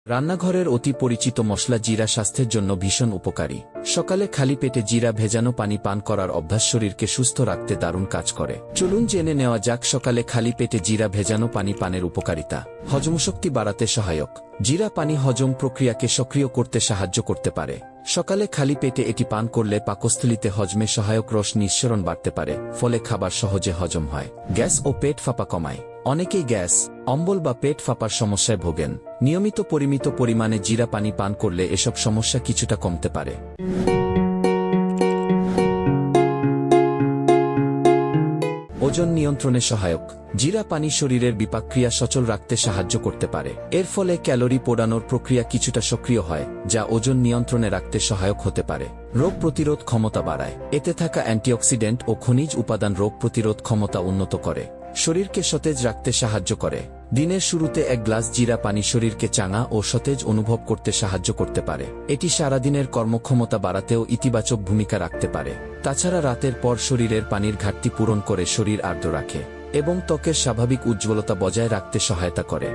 রান্নাঘরের অতি পরিচিত মশলা জিরা স্বাস্থ্যের জন্য ভীষণ উপকারী। সকালে খালি পেটে জিরা ভেজানো পানি পান করার অভ্যাস শরীরকে সুস্থ রাখতে দারুণ কাজ করে। চলুন জেনে নেওয়া যাক সকালে খালি পেটে জিরা ভেজানো পানি পানের উপকারিতা। হজমশক্তি বাড়াতে সহায়ক। জিরা পানি হজম প্রক্রিয়াকে সক্রিয় করতে সাহায্য করতে পারে। সকালে খালি পেটে এটি পান করলে পাকস্থলীতে হজমে সহায়ক রস নিঃসরণ বাড়তে পারে, ফলে খাবার সহজে হজম হয়। গ্যাস ও পেট ফাঁপা কমায়। অনেকেই গ্যাস, অম্বল বা পেট ফাঁপার সমস্যায় ভোগেন। নিয়মিত পরিমিত পরিমাণে জিরা পানি পান করলে এসব সমস্যা কিছুটা কমতে পারে। ওজন নিয়ন্ত্রণে সহায়ক। জিরা পানি শরীরের বিপাকক্রিয়া সচল রাখতে সাহায্য করতে পারে। এর ফলে ক্যালোরি পোড়ানোর প্রক্রিয়া কিছুটা সক্রিয় হয়, যা ওজন নিয়ন্ত্রণে রাখতে সহায়ক হতে পারে। রোগ প্রতিরোধ ক্ষমতা বাড়ায়। এতে থাকা অ্যান্টিঅক্সিডেন্ট ও খনিজ উপাদান রোগ প্রতিরোধ ক্ষমতা উন্নত করে, শরীরকে সতেজ রাখতে সাহায্য করে। দিনের শুরুতে এক গ্লাস জিরা পানি শরীরকে চাঙা ও সতেজ অনুভব করতে সাহায্য করতে পারে। এটি সারাদিনের কর্মক্ষমতা বাড়াতেও ইতিবাচক ভূমিকা রাখতে পারে। তাছাড়া রাতের পর শরীরের পানির ঘাটতি পূরণ করে শরীর আর্দ্র রাখে এবং ত্বকের স্বাভাবিক উজ্জ্বলতা বজায় রাখতে সহায়তা করে।